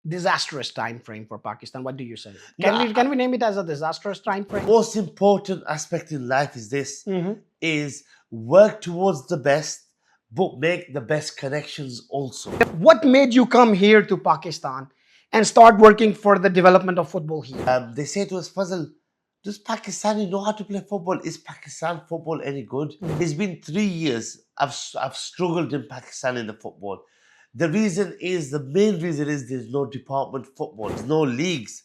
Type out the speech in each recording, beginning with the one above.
Disastrous time frame for Pakistan. What do you say? No, Can we name it as a disastrous time frame? most important aspect in life is this: Mhm. is work towards the best, but make the best connections also. What made you come here to Pakistan and start working for the development of football here? They say to us, Fazal, does Pakistani know how to play football? Is Pakistan football any good? It's been 3 years. I've struggled in Pakistan in the football. The main reason is there's no department football, there's no leagues,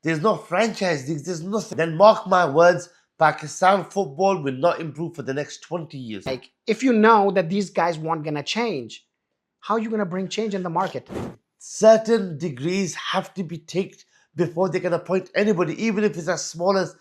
there's no franchise leagues, there's nothing. Then mark my words, Pakistan football will not improve for the next 20 years. Like, if you know that these guys weren't gonna change, how are you gonna bring change in the market? Certain degrees have to be taken before they can appoint anybody, even if it's as small as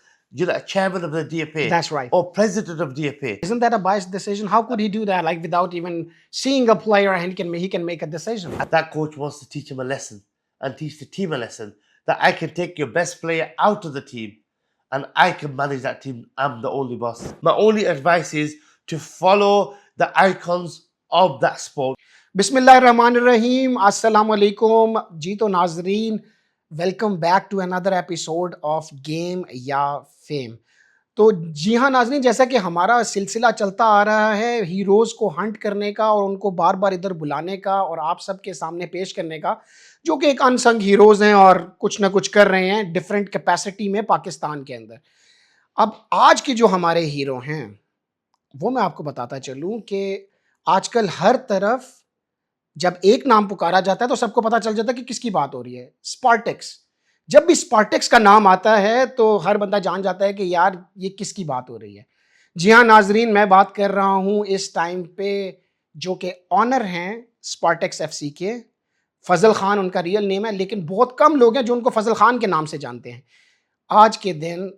a chairman of the DFA. That's right. Or president of DFA. Isn't that a biased decision? How could he do that, like without even seeing a player, and he can make a decision? That coach wants to teach him a lesson and teach the team a lesson that I can take your best player out of the team and I can manage that team. I'm the only boss. My only advice is to follow the icons of that sport. बिस्मिल्लाहिर्रहमानिर्रहीम, अस्सलाम वालेकुम जी। तो नाजरीन, welcome back to another episode of game या fame. तो जी हाँ नाजरीन, जैसा कि हमारा सिलसिला चलता आ रहा है हीरोज़ को हंट करने का और उनको बार बार इधर बुलाने का और आप सबके सामने पेश करने का, जो कि एक अनसंग हीरोज़ हैं और कुछ ना कुछ कर रहे हैं डिफरेंट कैपेसिटी में पाकिस्तान के अंदर। अब आज के जो हमारे हीरो हैं वो मैं आपको बताता चलूँ कि आजकल हर तरफ जब एक नाम पुकारा जाता है तो सबको पता चल जाता है कि किसकी बात हो रही है। स्पार्टेक्स। जब भी स्पार्टेक्स का नाम आता है तो हर बंदा जान जाता है कि यार ये किसकी बात हो रही है। जी हाँ नाजरीन, मैं बात कर रहा हूँ इस टाइम पे जो कि ऑनर हैं स्पार्टेक्स एफसी के, फजल खान उनका रियल नेम है, लेकिन बहुत कम लोग हैं जो उनको फजल खान के नाम से जानते हैं। आज के दिन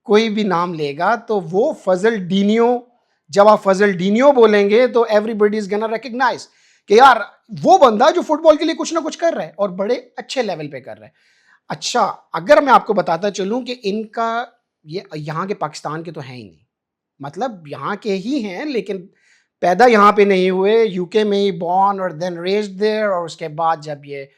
कोई भी नाम लेगा तो वो फजल डीनियो, जब आप फजल डीनियो बोलेंगे तो एवरीबडी इज गोना रिकॉग्नाइज कि यार वो बंदा जो फुटबॉल के लिए कुछ ना कुछ कर रहा है और बड़े अच्छे लेवल पे कर रहा है। अच्छा, अगर मैं आपको बताता चलूं कि इनका ये यहाँ के पाकिस्तान के तो हैं ही नहीं, मतलब यहाँ के ही हैं लेकिन पैदा यहाँ पे नहीं हुए, यूके में ही बॉर्न और देन रेज्ड देयर, और उसके बाद जब ये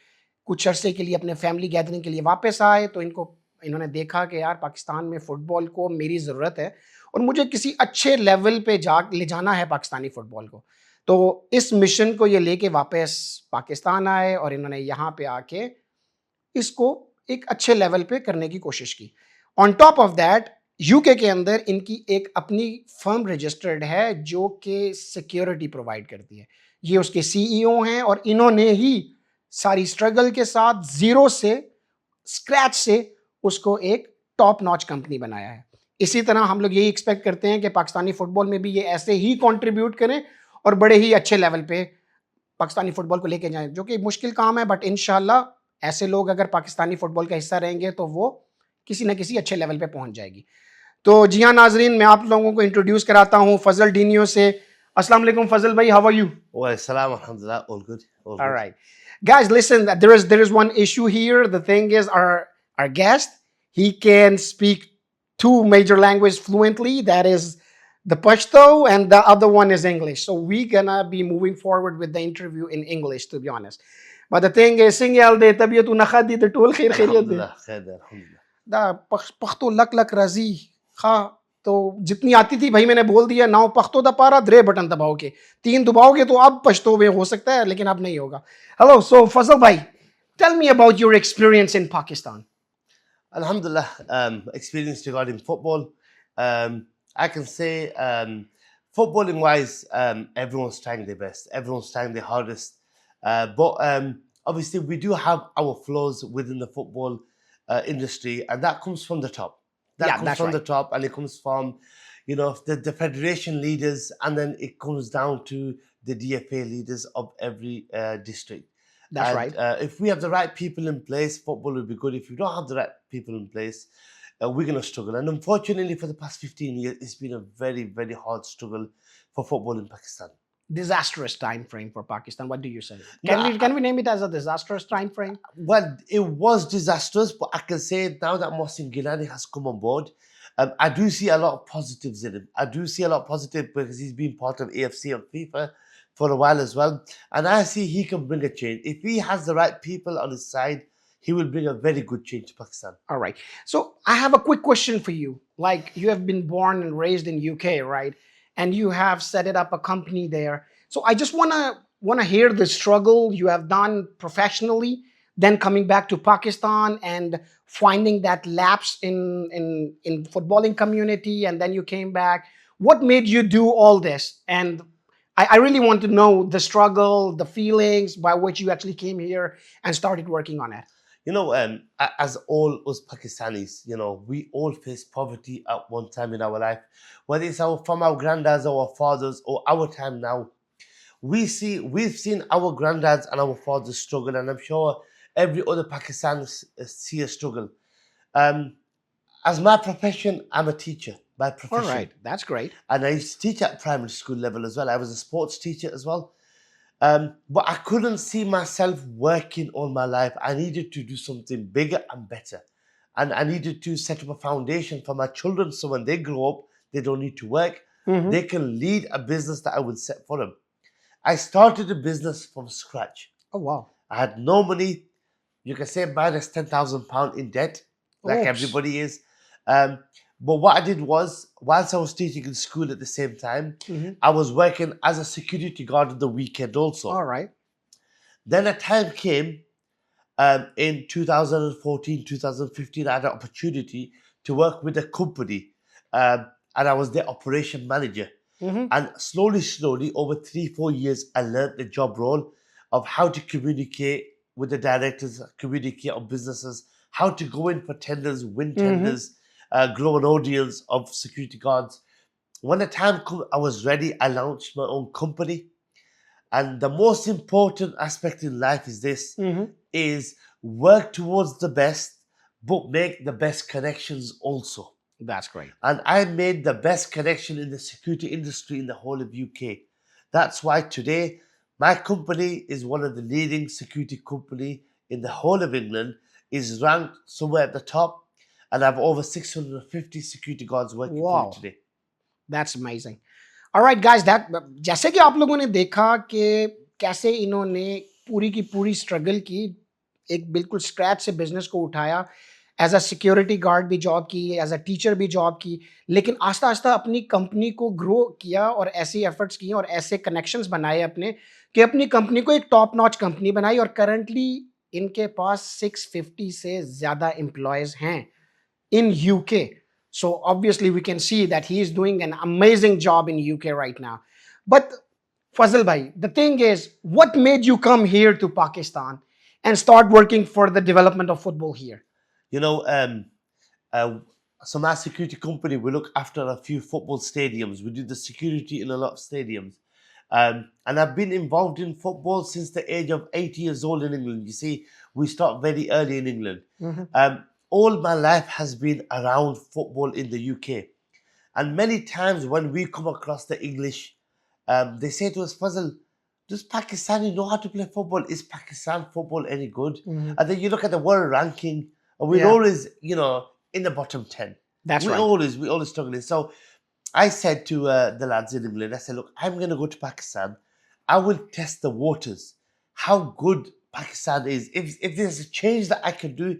कुछ अरसे के लिए अपने फैमिली गैदरिंग के लिए वापस आए तो इन्होंने देखा कि यार पाकिस्तान में फ़ुटबॉल को मेरी ज़रूरत है और मुझे किसी अच्छे लेवल पे ले जाना है पाकिस्तानी फ़ुटबॉल को। तो इस मिशन को ये लेके वापस पाकिस्तान आए और इन्होंने यहाँ पे आके इसको एक अच्छे लेवल पे करने की कोशिश की। On top of that UK के अंदर इनकी एक अपनी फर्म रजिस्टर्ड है जो कि सिक्योरिटी प्रोवाइड करती है। ये उसके सीईओ हैं और इन्होंने ही सारी स्ट्रगल के साथ ज़ीरो से, स्क्रैच से उसको एक टॉप नॉच कंपनी बनाया है। इसी तरह हम लोग यही एक्सपेक्ट करते हैं कि पाकिस्तानी फुटबॉल में भी ये ऐसे ही कंट्रीब्यूट करें और बड़े ही अच्छे लेवल पे पाकिस्तानी फुटबॉल को लेके जाएं, जो कि मुश्किल काम है, बट इंशाल्लाह ऐसे लोग अगर पाकिस्तानी फुटबॉल का हिस्सा रहेंगे तो वो किसी न किसी अच्छे लेवल पे पहुंच जाएगी। तो जी हाँ नाजरीन, मैं आप लोगों को इंट्रोड्यूस कराता हूँ फजल डीनियो से। अस्सलाम वालेकुम फजल भाई, how are you? Assalamu alhamdulillah, all good. All All good. right. Guys, listen, there is one issue here. The thing is our guest, he can speak two major languages fluently. That is the Pashto and the other one is English. So we're gonna be moving forward with the interview in English, to be honest. But the thing is, singyal de tabiyatu nakhadi de tool khair khairiyat de. Alhamdulillah, khair, alhamdulillah. Da Pashto lak lak razi kha। तो जितनी आती थी भाई मैंने बोल दिया। Now पख्तो दा पारा द्रे बटन दबाओ के 3 दबाओगे तो अब पश्तो में हो सकता है, लेकिन अब नहीं होगा। हेलो, सो फजल भाई, tell me about your experience in Pakistan. Alhamdulillah, experience regarding football. I can say, footballing wise, everyone's trying their best, everyone's trying their hardest. But obviously, we do have our flaws within the football industry, and that comes from the top. Yeah, Comes that's from right. the top, and it comes from, the federation leaders, and then it comes down to the DFA leaders of every district. That's And right. if we have the right people in place, football will be good. If we don't have the right people in place, we're going to struggle. And unfortunately, for the past 15 years, it's been a very, very hard struggle for football in Pakistan. Disastrous time frame for Pakistan. What do you say? No, Can we name it as a disastrous time frame? Well, it was disastrous, but I can say now that Mohsin Gilani has come on board, I do see a lot of positives in him. I do see a lot of positive because he's been part of AFC and FIFA for a while as well. And I see he can bring a change. If he has the right people on his side, he will bring a very good change to Pakistan. All right. So I have a quick question for you. Like, you have been born and raised in UK, right? And you have set it up a company there. So I just wanna hear the struggle you have done professionally, then coming back to Pakistan and finding that lapse in footballing community, and then you came back. What made you do all this? And I really want to know the struggle, the feelings by which you actually came here and started working on it. As all us Pakistanis, we all face poverty at one time in our life, whether it's from our granddads or our fathers or our time now. We've seen our granddads and our fathers struggle, and I'm sure every other Pakistan see a struggle. Um, as my profession, I'm a teacher by All profession, right, that's great. and I used to teach at primary school level as well. I was a sports teacher as well. But I couldn't see myself working all my life. I needed to do something bigger and better. And I needed to set up a foundation for my children so when they grow up, they don't need to work. Hmm. They can lead a business that I would set for them. I started a business from scratch. Oh wow. I had no money. You can say minus £10,000 in debt, like Oops. everybody is. Um, but what I did was, whilst I was teaching in school at the same time, Hmm. I was working as a security guard on the weekend also. All right. Then a time came in 2014, 2015, I had an opportunity to work with a company, and I was their operation manager. Hmm. And slowly, over 3-4 years, I learned the job role of how to communicate with the directors, communicate on businesses, how to go in for tenders, win Hmm. tenders, grow an audience of security guards. When the time came, I was ready. I launched my own company. And the most important aspect in life is this, Hmm. is work towards the best, but make the best connections also. That's great. And I made the best connection in the security industry in the whole of UK. That's why today my company is one of the leading security company in the whole of England, is ranked somewhere at the top, and I have over 650 security guards working for me Wow, today. that's amazing. All right guys, that जैसे कि आप लोगों ने देखा कि कैसे इन्होंने पूरी की पूरी स्ट्रगल की, एक बिल्कुल स्क्रैच से बिजनेस को उठाया, एज अ सिक्योरिटी गार्ड भी जॉब की, एज अ टीचर भी जॉब की, लेकिन आस्ता आस्ता अपनी कंपनी को ग्रो किया और ऐसी एफर्ट्स किए और ऐसे कनेक्शंस बनाए अपने कि अपनी कंपनी को एक टॉप नॉच कंपनी बनाई, और करंटली इनके पास 650 से ज़्यादा एम्प्लॉयज़ हैं in UK. So obviously we can see that he is doing an amazing job in UK right now. But Fazal bhai, the thing is, what made you come here to Pakistan and start working for the development of football here? You know, uh, so my security company, we look after a few football stadiums. We do the security in a lot of stadiums. And I've been involved in football since the age of 8 years old in England. You see, we start very early in England. Mhm. All my life has been around football in the UK. And many times when we come across the English, they say to us, Fazal, does Pakistani know how to play football? Is Pakistan football any good? Mhm. And then you look at the world ranking, and we're Yeah, always, in the bottom 10. that's We right. always, we always struggling. So I said to the lads in England, I said, look, I'm going to go to Pakistan. I will test the waters, how good Pakistan is. If there's a change that I can do,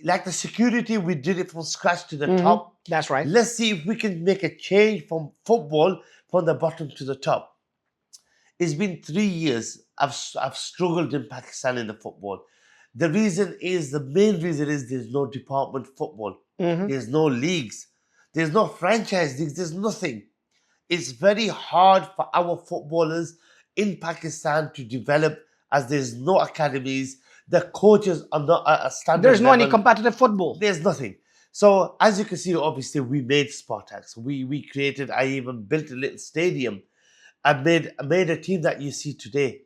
like the security, we did it from scratch to the Mhm. top. That's right. Let's see if we can make a change from football from the bottom to the top. It's been 3 years. I've struggled in Pakistan in the football. The main reason is there's no department football. Mhm. There's no leagues. There's no franchise leagues. There's nothing. It's very hard for our footballers in Pakistan to develop as there's no academies. The coaches are not at a standard There's no any level. competitive football. There's nothing. So as you can see, obviously we made Spartaks. We created. I even built a little stadium. I made a team that you see today.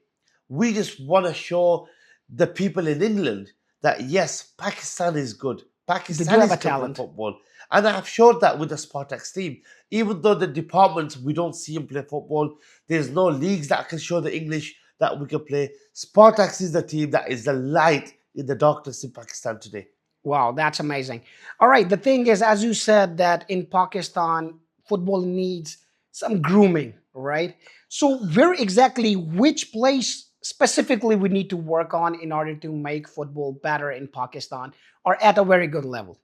We just want to show the people in England that yes, Pakistan is good. They do have a Pakistanis can play talent. football, and I've showed that with the Spartaks team. Even though the departments we don't see them play football, there's no leagues that can show the English that we can play. Spartaks is the team that is the light in the darkness in Pakistan today. Wow, that's amazing. All right, the thing is, as you said, that in Pakistan, football needs some grooming, right? So, where exactly, which place specifically we need to work on in order to make football better in Pakistan or at a very good level?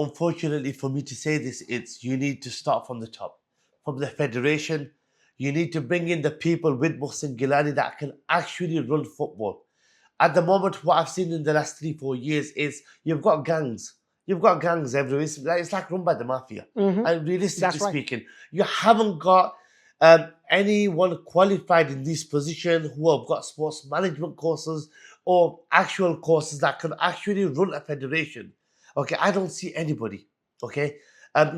Unfortunately for me to say this, it's you need to start from the top, from the federation. You need to bring in the people with Mohsin Gilani that can actually run football. At the moment, what I've seen in the last 3, 4 years is you've got gangs. You've got gangs everywhere. It's like run by the mafia. And realistically That's right. speaking, you haven't got anyone qualified in this position who have got sports management courses or actual courses that can actually run a federation. Okay, I don't see anybody. Okay,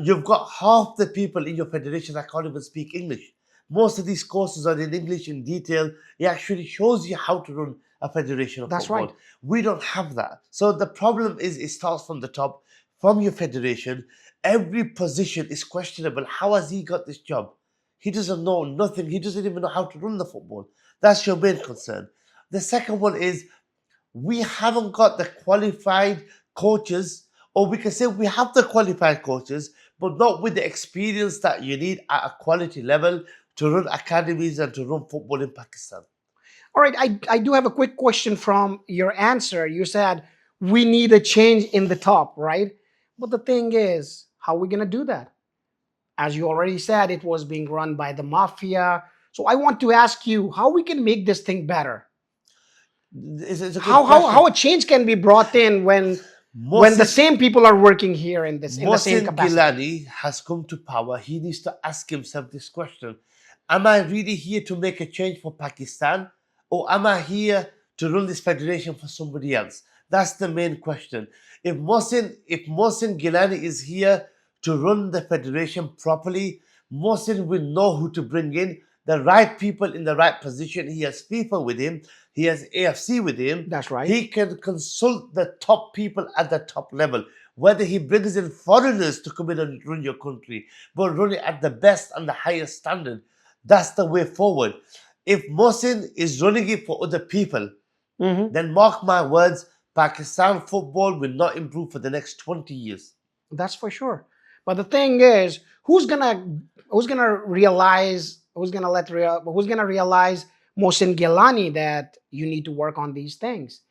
you've got half the people in your federation that can't even speak English. Most of these courses are in English in detail. It actually shows you how to run a federation of That's right. football. We don't have that. So the problem is it starts from the top, from your federation. Every position is questionable. How has he got this job? He doesn't know nothing. He doesn't even know how to run the football. That's your main concern. The second one is we haven't got the qualified coaches, or we can say we have the qualified coaches, but not with the experience that you need at a quality level to run academies and to run football in Pakistan. All right, I do have a quick question from your answer. You said we need a change in the top, right? But the thing is, how are we going to do that? As you already said, it was being run by the mafia. So I want to ask you how we can make this thing better. It's a good How question. a change can be brought in when the same people are working here in the same Mohsin capacity. Gilani has come to power. He needs to ask himself this question: am I really here to make a change for Pakistan, or am I here to run this federation for somebody else? That's the main question. If Mohsin Gilani is here to run the federation properly, Mohsin will know who to bring in, the right people in the right position. He has FIFA with him. He has AFC with him. That's right. He can consult the top people at the top level. Whether he brings in foreigners to come in and run your country, but run it at the best and the highest standard. That's the way forward. If Mohsin is running it for other people, then mark my words, Pakistan football will not improve for the next 20 years. That's for sure. But the thing is, who's gonna realize Mohsin Gilani that you need to work on these things?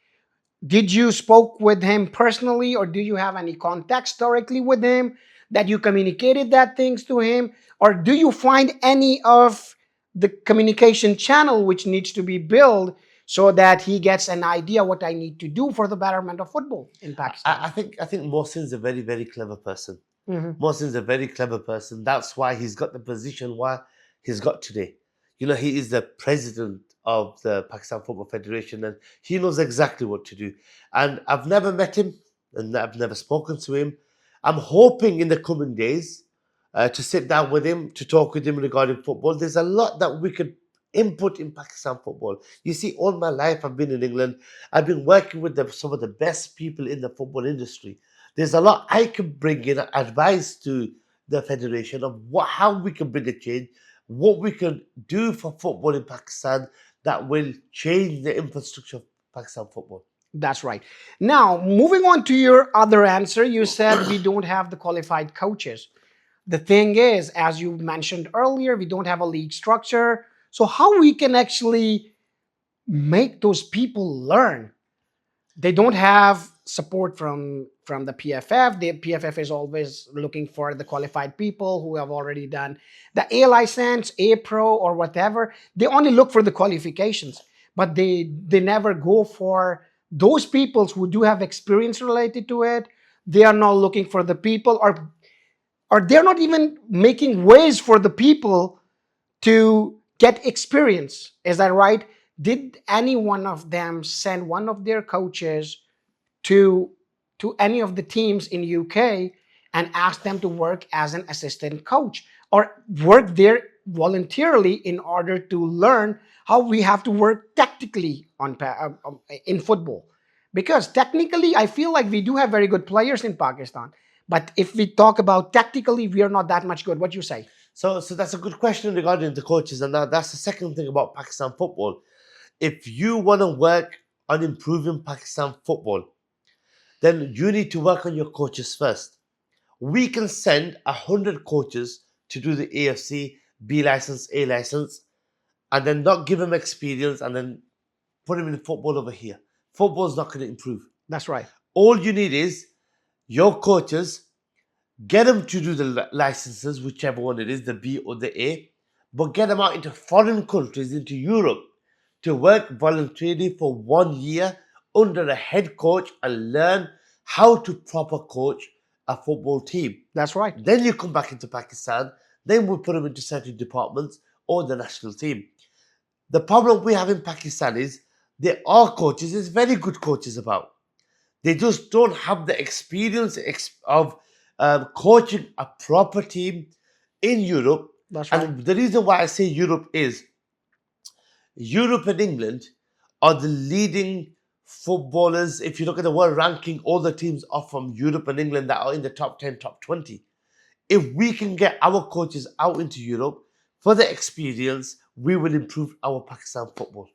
Did you spoke with him personally, or do you have any context directly with him that you communicated that things to him, or do you find any of the communication channel which needs to be built so that he gets an idea what I need to do for the betterment of football in Pakistan? I think Mohsin's a very, very clever person. Mhm. Mohsin's a very clever person. That's why he's got the position why he's got today. He is the president of the Pakistan Football Federation, and he knows exactly what to do. And I've never met him, and I've never spoken to him. I'm hoping in the coming days to sit down with him, to talk with him regarding football. There's a lot that we could input in Pakistan football. You see, all my life I've been in England. I've been working with some of the best people in the football industry. There's a lot I can bring in advice to the federation of how we can bring a change, what we can do for football in Pakistan that will change the infrastructure of Pakistan football. That's right. Now, moving on to your other answer, you said we don't have the qualified coaches. The thing is, as you mentioned earlier, we don't have a league structure. So how we can actually make those people learn? They don't have support from the PFF. The PFF is always looking for the qualified people who have already done the A license, A Pro, or whatever. They only look for the qualifications, but they never go for those people who do have experience related to it. They are not looking for the people, or they're not even making ways for the people to get experience. Is that right? Did any one of them send one of their coaches to any of the teams in UK and ask them to work as an assistant coach or work there voluntarily in order to learn how we have to work tactically in football? Because technically, I feel like we do have very good players in Pakistan. But if we talk about tactically, we are not that much good. What do you say? So that's a good question regarding the coaches, and that's the second thing about Pakistan football. If you want to work on improving Pakistan football, then you need to work on your coaches first. We can send 100 coaches to do the AFC, B license, A license, and then not give him experience and then put him in football over here. Football's not going to improve. That's right. All you need is your coaches, get them to do the licenses, whichever one it is, the B or the A, but get them out into foreign countries, into Europe, to work voluntarily for 1 year under a head coach and learn how to proper coach a football team. That's right. Then you come back into Pakistan, then we put them into certain departments or the national team. The problem we have in Pakistan is there are coaches, there's very good coaches about. They just don't have the experience of coaching a proper team in Europe. That's right. And the reason why I say Europe is Europe and England are the leading footballers. If you look at the world ranking, all the teams are from Europe and England that are in the top 10, top 20. If we can get our coaches out into Europe for the experience, we will improve our Pakistan football.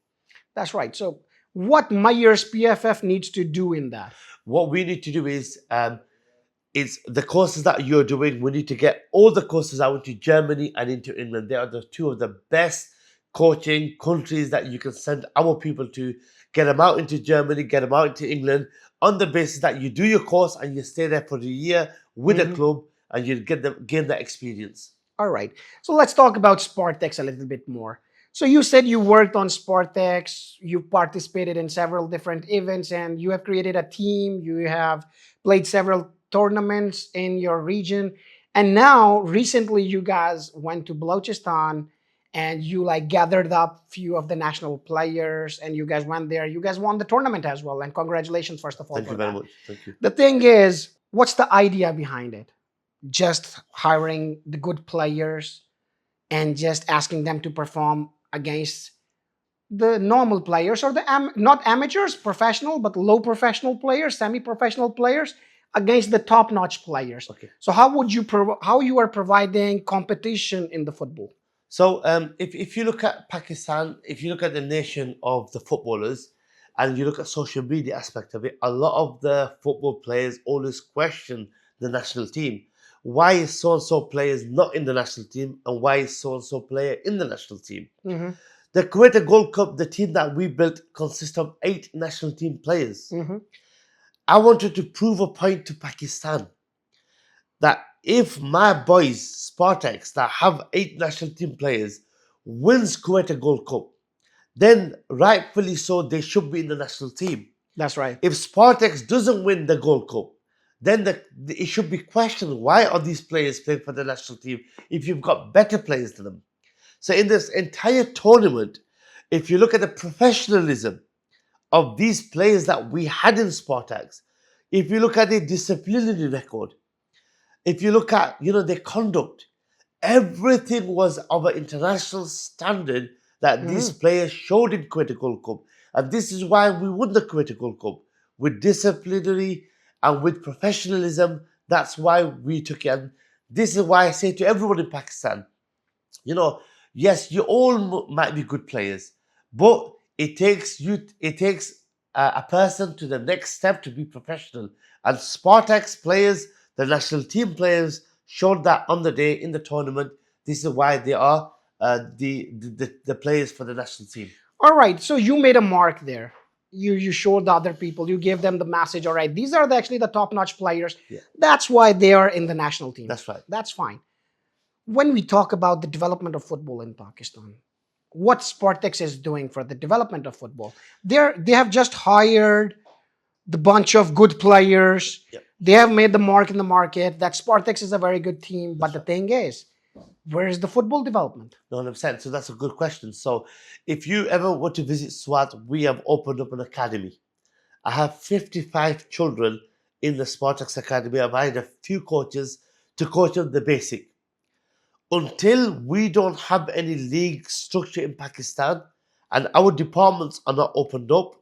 That's right. So what Myers PFF needs to do in that? What we need to do is the courses that you're doing, we need to get all the courses out into Germany and into England. They are the two of the best coaching countries that you can send our people to. Get them out into Germany, get them out into England on the basis that you do your course and you stay there for a year with a club and you gain that experience. All right. So let's talk about Spartex a little bit more. So you said you worked on Spartex, you participated in several different events, and you have created a team, you have played several tournaments in your region. And now recently you guys went to Balochistan and you like gathered up few of the national players and you guys went there. You guys won the tournament as well. And congratulations, first of all. Thank you very much. Thank you. The thing is, what's the idea behind it? Just hiring the good players and just asking them to perform against the normal players or the not amateurs, professional, but low professional players, semi-professional players against the top-notch players. Okay. So how you are providing competition in the football? So if you look at Pakistan, if you look at the nation of the footballers and you look at social media aspect of it, a lot of the football players always question the national team. Why is so-and-so players not in the national team and why is so-and-so player in the national team? Mm-hmm. The Kuwait Gold Cup, the team that we built consists of 8 national team players. Mm-hmm. I wanted to prove a point to Pakistan that if my boys, Spartex, that have 8 national team players, wins Kuwait Gold Cup, then rightfully so, they should be in the national team. That's right. If Spartex doesn't win the Gold Cup, then it should be questioned, why are these players playing for the national team if you've got better players than them? So in this entire tournament, if you look at the professionalism of these players that we had in Spartex, if you look at their disciplinary record, if you look at their conduct, everything was of an international standard that these players showed in Kuwait Gold Cup. And this is why we won the Kuwait Gold Cup, with disciplinary and with professionalism. That's why we took it. And this is why I say to everyone in Pakistan, yes, you all might be good players, but it takes a person to the next step to be professional. And Spartex players, the national team players, showed that on the day in the tournament. This is why they are the players for the national team. All right. So you made a mark there. You showed the other people. You gave them the message. All right, these are actually the top-notch players. Yeah. That's why they are in the national team. That's right. That's fine. When we talk about the development of football in Pakistan, what Spartex is doing for the development of football, they have just hired the bunch of good players. Yep. They have made the mark in the market that Spartex is a very good team. But the thing is, where is the football development? 100%. So that's a good question. So if you ever want to visit Swat, we have opened up an academy. I have 55 children in the Spartex Academy. I've hired a few coaches to coach them the basic. Until we don't have any league structure in Pakistan and our departments are not opened up,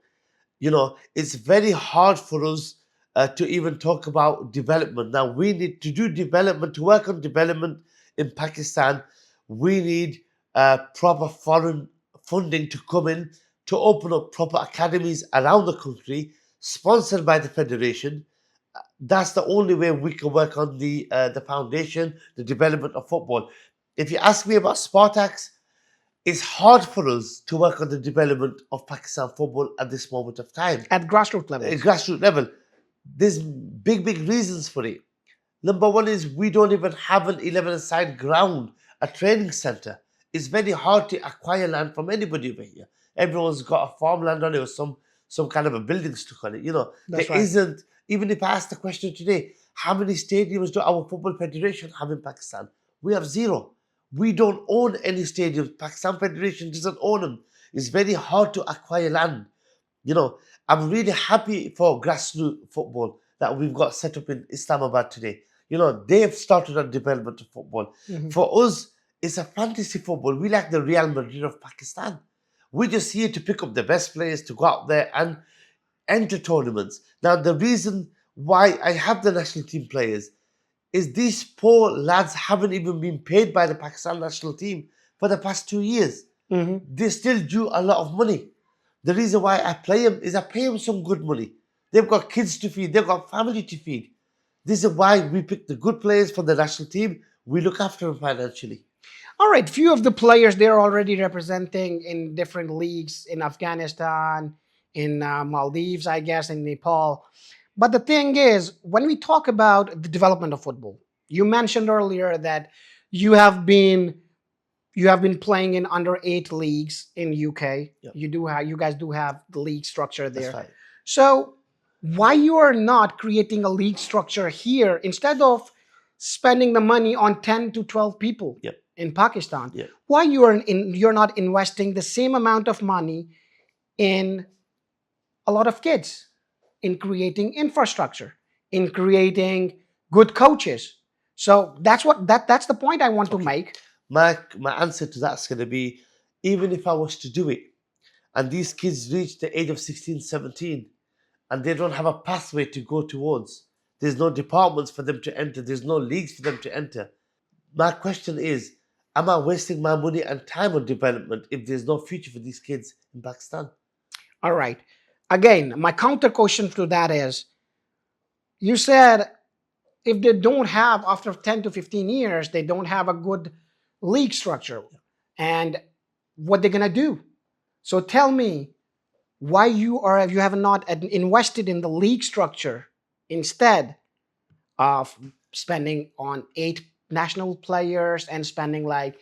it's very hard for us to even talk about development. Now, we need to do development, to work on development in Pakistan. We need proper foreign funding to come in to open up proper academies around the country, sponsored by the federation. That's the only way we can work on the foundation, the development of football. If you ask me about Spartex, it's hard for us to work on the development of Pakistan football at this moment of time. At grassroots At levels. grassroots level, there's big reasons for it. Number one is we don't even have an 11-side ground, a training center. It's very hard to acquire land from anybody over here. Everyone's got a farmland on it or some kind of a building stuck on it. That's There right. isn't, even if I ask the question today, how many stadiums do our football federation have in Pakistan? We have zero. We don't own any stadiums. Pakistan Federation doesn't own them. It's very hard to acquire land. I'm really happy for grassroots football that we've got set up in Islamabad today. They've started on development of football. Mhm. For us, it's a fantasy football. We like the Real Madrid of Pakistan. We're just here to pick up the best players to go out there and enter tournaments. Now, the reason why I have the national team players is these poor lads haven't even been paid by the Pakistan national team for the past 2 years. Mhm. They still due a lot of money. The reason why I play them is I pay them some good money. They've got kids to feed. They've got family to feed. This is why we pick the good players for the national team. We look after them financially. All right, few of the players they're already representing in different leagues in Afghanistan, in Maldives, I guess, in Nepal. But the thing is, when we talk about the development of football, you mentioned earlier that you have been playing in under 8 leagues in UK. Yep. You guys do have the league structure there. That's right. So why you are not creating a league structure here instead of spending the money on 10 to 12 people Yep. in Pakistan? Yep. Why you're not investing the same amount of money in a lot of kids, in creating infrastructure, in creating good coaches? So that's the point I want to make. My answer to that's going to be, even if I was to do it, and these kids reach the age of 16, 17, and they don't have a pathway to go towards, there's no departments for them to enter, there's no leagues for them to enter. My question is, am I wasting my money and time on development if there's no future for these kids in Pakistan? All right. Again, my counter question to that is, you said if they don't have, after 10 to 15 years, they don't have a good league structure and what they're going to do. So tell me why you have not invested in the league structure instead of spending on 8 national players and spending like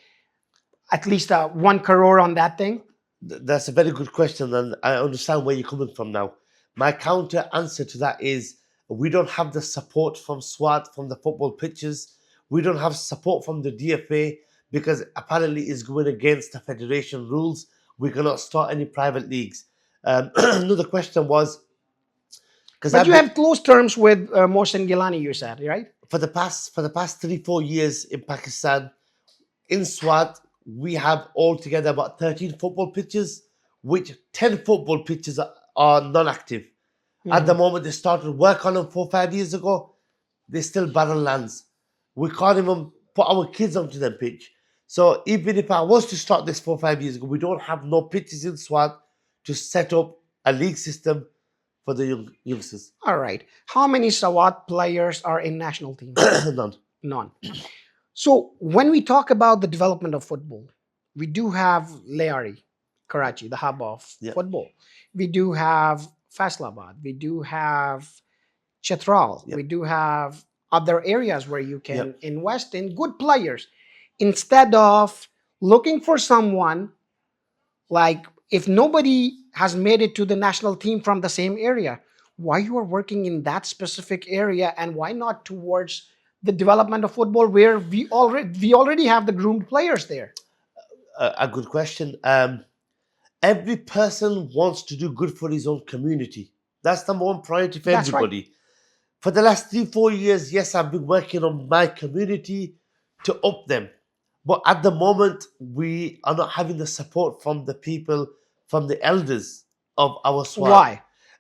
at least 1 crore on that thing. That's a very good question, and I understand where you're coming from now. My counter answer to that is, we don't have the support from SWAT, from the football pitches. We don't have support from the DFA because apparently it's going against the federation rules. We cannot start any private leagues. Another question was, because But you have close terms with Mohsen Gilani, you said, right? for the past 3-4 years in Pakistan, in SWAT, we have altogether about 13 football pitches, which 10 football pitches are non-active. At the moment, they started work on them 4-5 years ago. They're still barren lands. We can't even put our kids onto them pitch. So even if I was to start this 4-5 years ago, we don't have no pitches in SWAT to set up a league system for the youngsters. All right. How many Sawat players are in national team? None. None. So when we talk about the development of football, we do have Leari, Karachi, the hub of Yeah. football. We do have Faisalabad. We do have Chitral. Yep. We do have other areas where you can Yep. invest in good players instead of looking for someone like, if nobody has made it to the national team from the same area, why you are working in that specific area and why not towards the development of football where we already have the groomed players there? A good question. Every person wants to do good for his own community. That's number one priority for That's right. everybody. For the last 3-4 years, yes, I've been working on my community to up them. But at the moment, we are not having the support from the people, from the elders of our SWAT.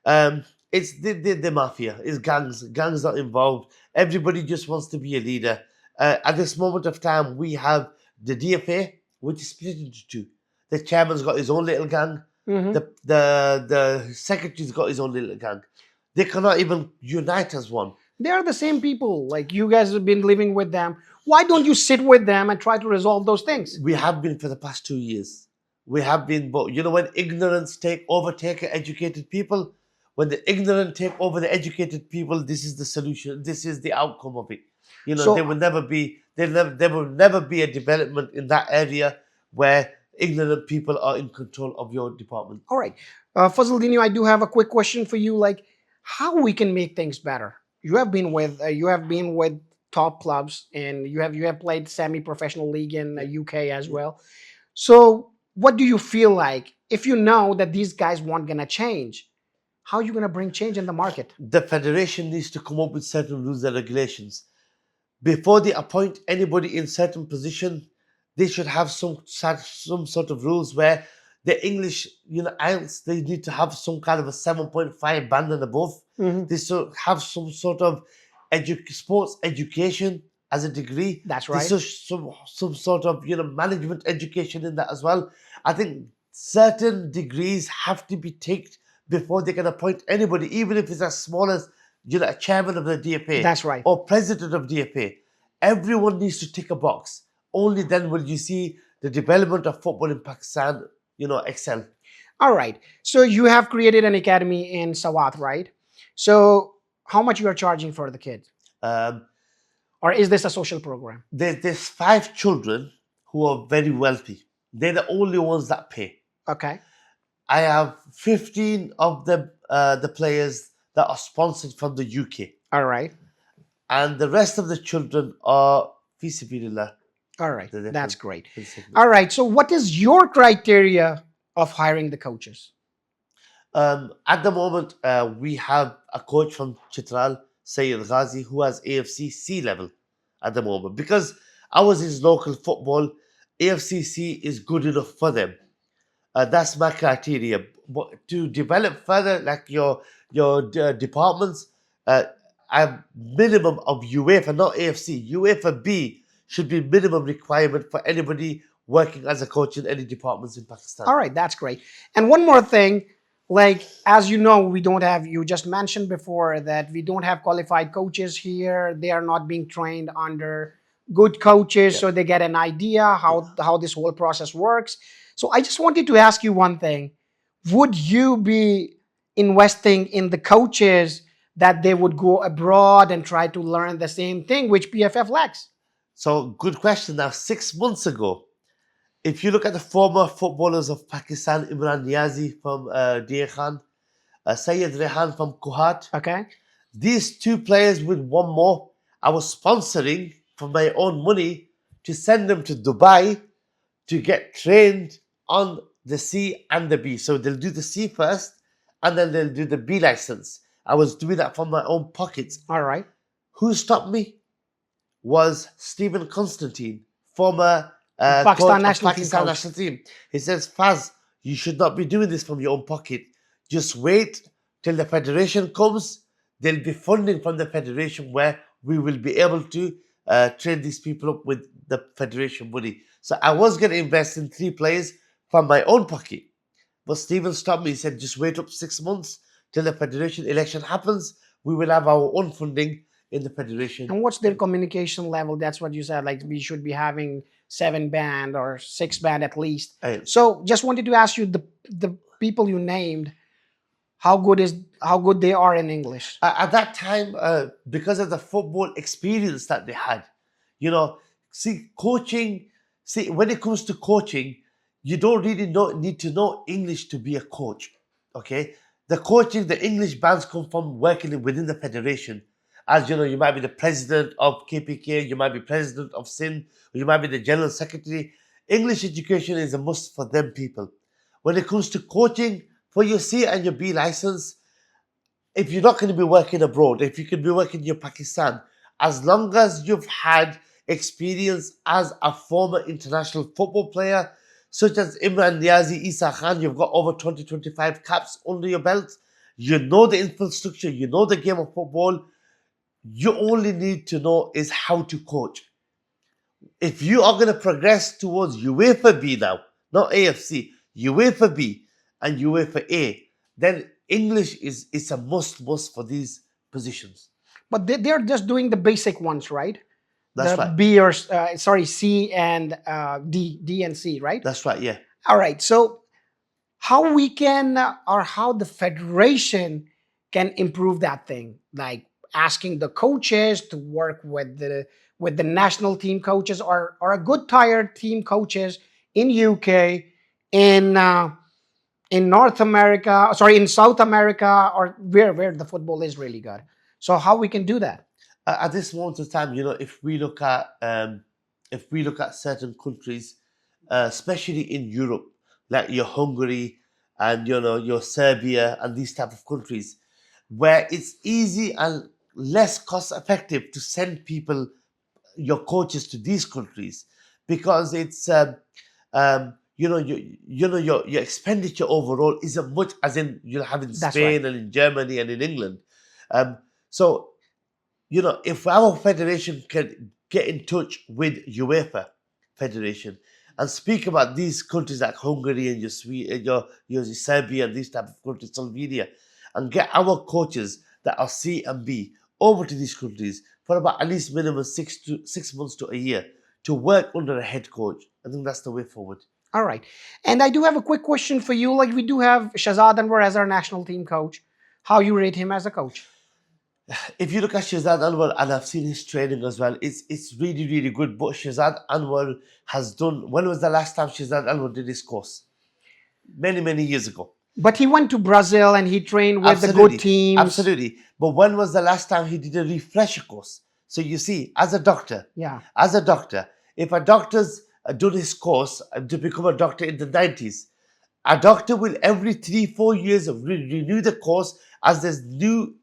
Why? It's the mafia, it's gangs are involved. Everybody just wants to be a leader. At this moment of time, we have the DFA, which is split into 2. The chairman's got his own little gang. Mhm. The secretary's got his own little gang. They cannot even unite as one. They are the same people. Like, you guys have been living with them. Why don't you sit with them and try to resolve those things? We have been for the past 2 years. We have been, but you know, when ignorance overtake educated people, when the ignorant take over the educated people, this is the solution. This is the outcome of it. You know, So, there will never be a development in that area where ignorant people are in control of your department. all right, Fazaldinho, I do have a quick question for you. Like, how we can make things better? You have been with top clubs, and you have played semi-professional league in the UK as Yeah. well. So, what do you feel like if you know that these guys weren't gonna change? How are you gonna bring change in the market? The federation needs to come up with certain rules and regulations. Before they appoint anybody in certain position, they should have some sort of rules where the English, you know, IELTS, they need to have some kind of a 7.5 band and above. Mhm. They should have some sort of sports education as a degree. That's There's right. some sort of, you know, management education in that as well. I think certain degrees have to be taken before they can appoint anybody, even if it's as small as, you know, a chairman of the DFA That's right. or president of DFA. Everyone needs to tick a box. Only then will you see the development of football in Pakistan, you know, excel. All right. So you have created an academy in Sawat, right? So how much you are charging for the kids, Um, or is this a social program? there's 5 children who are very wealthy. They're the only ones that pay. Okay. I have 15 of the players that are sponsored from the UK, All right. and the rest of the children are fi sabilillah. All right. They're That's for- great. for the sake of- All right. So what is your criteria of hiring the coaches? At the moment, we have a coach from Chitral, Sayyid Ghazi, who has AFC C level at the moment. Because ours is local football, AFC C is good enough for them. That's my criteria. But to develop further, like your departments, a minimum of UEFA, not AFC. UEFA B should be minimum requirement for anybody working as a coach in any departments in Pakistan. All right. That's great. And one more thing, like, as you know, we don't have, you just mentioned before that we don't have qualified coaches here. They are not being trained under good coaches, Yeah. so they get an idea how this whole process works. So I just wanted to ask you one thing. Would you be investing in the coaches that they would go abroad and try to learn the same thing which PFF lacks? So, good question. Now, 6 months ago, if you look at the former footballers of Pakistan, Imran Niazi from Dia Khan, Syed Rehan from Kuhat, Okay. these 2 players with one more, I was sponsoring from my own money to send them to Dubai to get trained on the C and the B. So they'll do the C first and then they'll do the B license. I was doing that from my own pockets. All right. Who stopped me was Stephen Constantine, former Pakistan coach of national team Pakistan coach. national team. He says, Faz, you should not be doing this from your own pocket. Just wait till the federation comes. There'll be funding from the federation where we will be able to train these people up with the federation money. So I was going to invest in 3 players from my own pocket. But Stephen stopped me. He said, just wait up 6 months till the federation election happens. We will have our own funding in the federation. And what's their communication level? That's what you said. Like, we should be having 7 band or 6 band at least. Uh, So just wanted to ask you, the people you named, how good they are in English. At that time, because of the football experience that they had, you know, coaching, when it comes to coaching, you don't really need to know English to be a coach, okay? The English bands come from working within the federation. As you know, you might be the president of KPK, you might be president of SIN, or you might be the general secretary. English education is a must for them people. When it comes to coaching, for your C and your B license, if you're not going to be working abroad, if you can be working in Pakistan, as long as you've had experience as a former international football player, such as Imran Niazi, Isa Khan, you've got over 25 caps under your belt, you know the infrastructure, you know the game of football, you only need to know is how to coach. If you are going to progress towards UEFA B now, not AFC, UEFA B and UEFA A, then English is a must for these positions. But they're just doing the basic ones, right? That's The right. B or C and D and C, right? That's right, yeah. All right. So how we can or how the federation can improve that thing, like asking the coaches to work with the national team coaches or a good tired team coaches in UK, in in North America, sorry, in South America, or where the football is really good. So how we can do that? At this moment of time, if we look at certain countries, especially in Europe, like your Hungary and your Serbia and these type of countries, where it's easy and less cost effective to send people, your coaches, to these countries, because it's your expenditure overall isn't much as in you'll have in That's right. Spain and in Germany and in England. So if our federation can get in touch with UEFA Federation and speak about these countries like Hungary and your Serbia and these type of countries, Slovenia, and get our coaches that are C and B over to these countries for about at least minimum 6 months to a year to work under a head coach, I think that's the way forward. All right. And I do have a quick question for you. Like, we do have Shahzad Anwar as our national team coach. How you rate him as a coach? If you look at Shahzad Anwar, and I've seen his training as well, it's really, really good. But Shahzad Anwar has done. When was the last time Shahzad Anwar did his course? Many, many years ago. But he went to Brazil and he trained with the Absolutely, good teams. absolutely. But when was the last time he did a refresher course? So you see, as a doctor, Yeah. if a doctor's done his course to become a doctor in the 90s, a doctor will every 3-4 years renew the course as there's new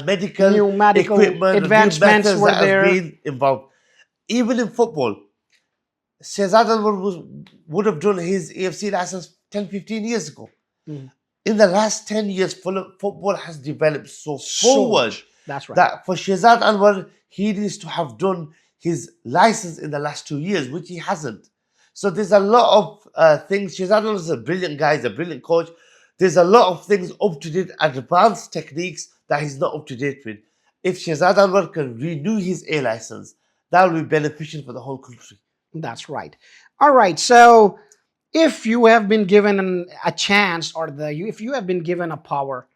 medical New medical equipment, new advancements methods were that there. have been involved. Even in football, Shahzad Anwar would have done his AFC license 10-15 years ago. Mm. In the last 10 years, football has developed so forward much. That's right. that for Shahzad Anwar, he needs to have done his license in the last 2 years, which he hasn't. So there's a lot of things. Shahzad Anwar is a brilliant guy, he's a brilliant coach. There's a lot of things up to date, advanced techniques that he's not up to date with. If Shahzad Anwar can renew his A license, that will be beneficial for the whole country. That's right. All right. So if you have been given a chance, or if you have been given a power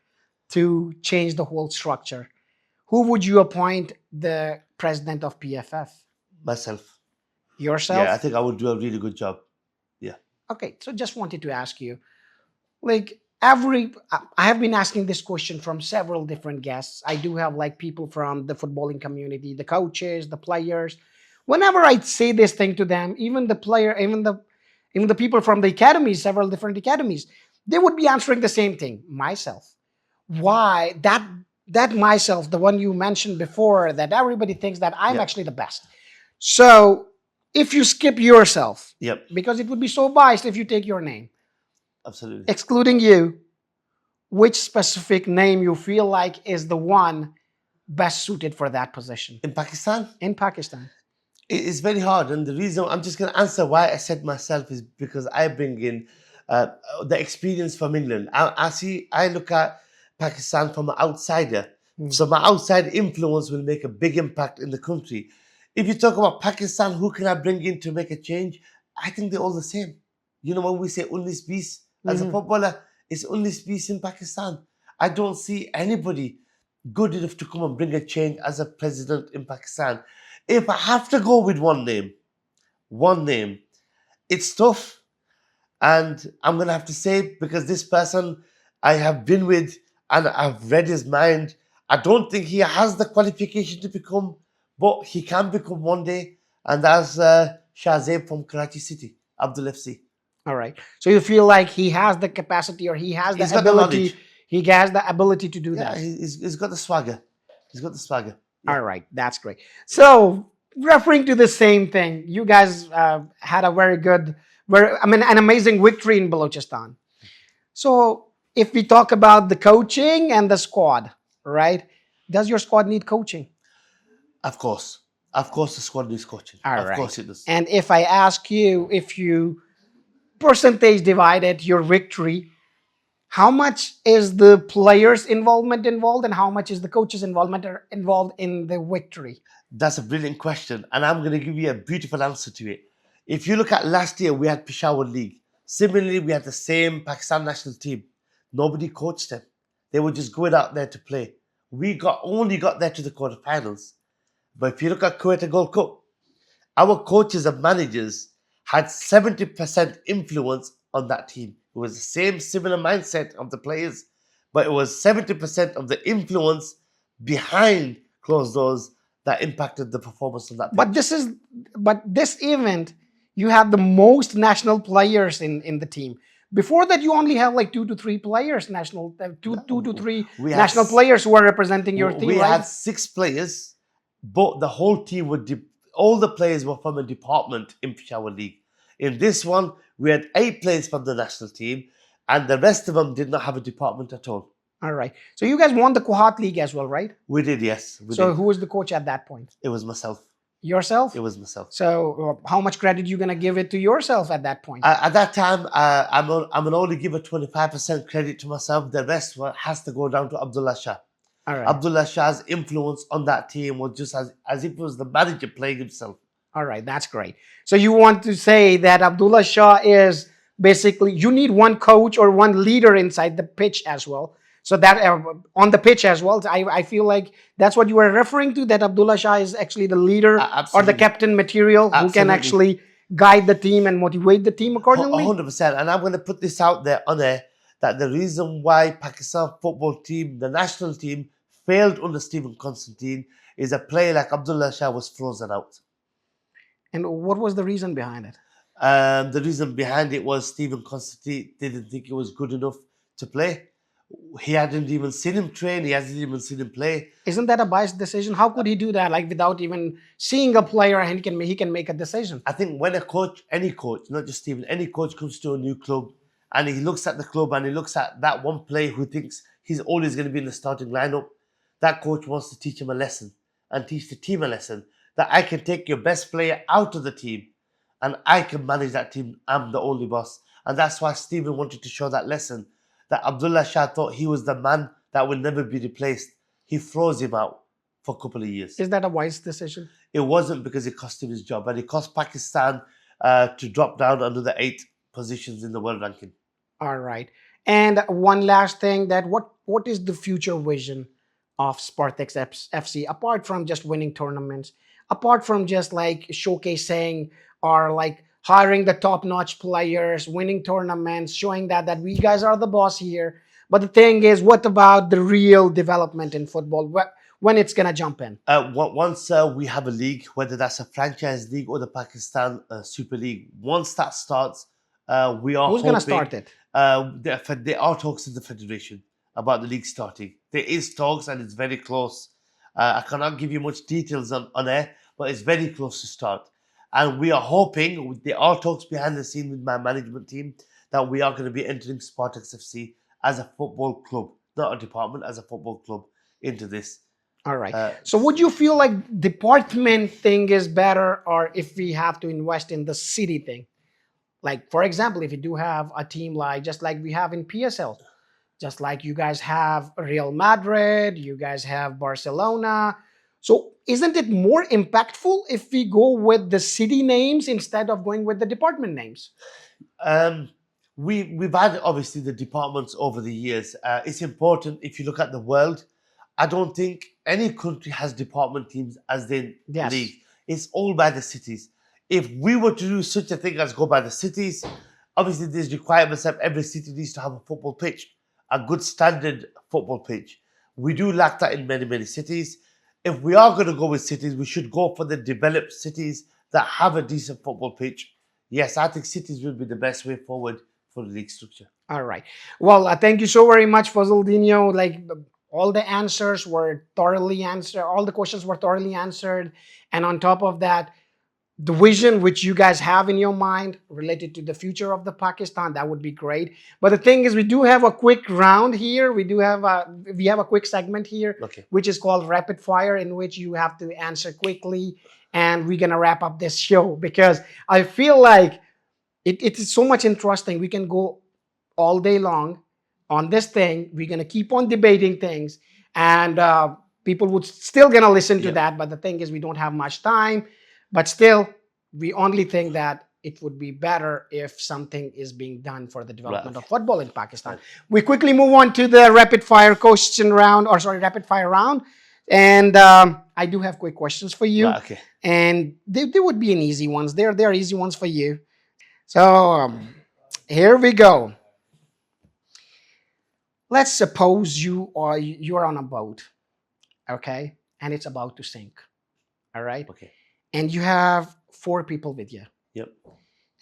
to change the whole structure, who would you appoint the president of PFF? Myself. Yourself? Yeah, I think I would do a really good job. Yeah. Okay. So just wanted to ask you, like, I have been asking this question from several different guests. I do have like people from the footballing community, the coaches, the players. Whenever I say this thing to them, even the people from the academies, several different academies, they would be answering the same thing. Myself. Why that myself, the one you mentioned before, that everybody thinks that I'm Yeah. actually the best. So if you skip yourself, Yep. because it would be so biased if you take your name, Absolutely. excluding you, which specific name you feel like is the one best suited for that position In Pakistan, in Pakistan? it's very hard, and the reason I'm just going to answer why I said myself is because I bring in the experience from England. I look at Pakistan from an outsider, so my outside influence will make a big impact in the country. If you talk about Pakistan, who can I bring in to make a change? I think they're all the same. You know, when we say Unnis Beast as a footballer, it's Unnis Beast in Pakistan. I don't see anybody good enough to come and bring a change as a president in Pakistan. If I have to go with one name, it's tough. And I'm going to have to say, because this person I have been with and I've read his mind, I don't think he has the qualification to become, but he can become one day. And that's Shahzeb from Karachi City, Abdul FC. All right. So you feel like he has the capacity, or he has the He's got the ability. knowledge. He has the ability to do Yeah, that. he's got the swagger. He's got the swagger. Yeah. All right, that's great. So, referring to the same thing, you guys had a an amazing victory in Balochistan. So, if we talk about the coaching and the squad, right? Does your squad need coaching? Of course. Of course, the squad needs coaching. All Of right. course it does. And if I ask you, if you percentage divided your victory, how much is the players' involved, and how much is the coaches' involvement involved in the victory? That's a brilliant question, and I'm going to give you a beautiful answer to it. If you look at last year, we had Peshawar League. Similarly, we had the same Pakistan national team. Nobody coached them. They were just going out there to play. We only got there to the quarterfinals. But if you look at Kuwait Gold Cup, our coaches and managers had 70% influence on that team. It was the same similar mindset of the players, but it was 70% of the influence behind closed doors that impacted the performance of that But pitch. this event, you have the most national players in the team. Before that, you only have like 2 to 3 players, two to three We had national players who are representing your team, we right? had 6 players, but the whole team all the players were from a department in Peshawar League. In this one, we had 8 players from the national team, and the rest of them did not have a department at all. All right. So you guys won the Kohat League as well, right? We did, yes. So who was the coach at that point? It was myself. Yourself? It was myself. So how much credit you gonna give it to yourself at that point? At that time, I'm gonna only give a 25% credit to myself. The rest has to go down to Abdullah Shah. All right. Abdullah Shah's influence on that team was just as if it was the manager playing himself. All right, that's great. So you want to say that Abdullah Shah is basically, you need one coach or one leader inside the pitch as well. So that on the pitch as well, I feel like that's what you were referring to, that Abdullah Shah is actually the leader or the Absolutely. captain material who can Absolutely. actually guide the team and motivate the team accordingly. 100%. And I'm going to put this out there on air, that the reason why Pakistan football team, the national team, failed under Stephen Constantine is a player like Abdullah Shah was frozen out. And what was the reason behind it? The reason behind it was Stephen Constantine didn't think it was good enough to play. He hadn't even seen him train. He hasn't even seen him play. Isn't that a biased decision? How could he do that, like without even seeing a player, and he can make a decision? I think when a coach, any coach, not just Stephen, any coach comes to a new club and he looks at the club and he looks at that one player who thinks he's always going to be in the starting lineup, that coach wants to teach him a lesson and teach the team a lesson, that I can take your best player out of the team and I can manage that team. I'm the only boss. And that's why Stephen wanted to show that lesson, that Abdullah Shah thought he was the man that will never be replaced. He froze him out for a couple of years. Is that a wise decision? It wasn't, because it cost him his job, and it cost Pakistan to drop down under the 8 positions in the world ranking. All right. And one last thing, that what is the future vision of Spartex FC, apart from just winning tournaments, apart from just like showcasing or like hiring the top-notch players, winning tournaments, showing that we guys are the boss here. But the thing is, what about the real development in football? When it's gonna jump in? Once we have a league, whether that's a franchise league or the Pakistan Super League, once that starts, we are Who's gonna start it? There are talks in the federation about the league starting. There is talks, and it's very close. I cannot give you much details on air, but it's very close to start. And we are hoping, there are talks behind the scene with my management team, that we are going to be entering Spartex FC as a football club, not a department, as a football club into this. All right. So would you feel like department thing is better, or if we have to invest in the city thing? Like, for example, if you do have a team like, just like we have in PSL, just like you guys have Real Madrid, you guys have Barcelona. So isn't it more impactful if we go with the city names instead of going with the department names? We've had obviously the departments over the years. It's important, if you look at the world, I don't think any country has department teams as their Yes. league. It's all by the cities. If we were to do such a thing as go by the cities, obviously there's requirements that every city needs to have a football pitch, a good standard football pitch. We do lack that in many, many cities. If we are going to go with cities, we should go for the developed cities that have a decent football pitch. Yes, I think cities will be the best way forward for the league structure. All right. Well, thank you so very much, Fazaldinho. Like, all the answers were thoroughly answered. All the questions were thoroughly answered. And on top of that, the vision which you guys have in your mind related to the future of the Pakistan, that would be great. But the thing is, we do have a quick round here. We have a quick segment here, Okay. which is called Rapid Fire, in which you have to answer quickly. And we're going to wrap up this show, because I feel like it is so much interesting. We can go all day long on this thing. We're going to keep on debating things, and people would still going to listen to that. But the thing is, we don't have much time. But still, we only think that it would be better if something is being done for the development Right. of football in Pakistan. Right. We quickly move on to the rapid fire round. And I do have quick questions for you. Right, okay. And they would be an easy ones. They're easy ones for you. So here we go. Let's suppose you're on a boat, okay, and it's about to sink. All right. Okay. And you have 4 people with you. Yep.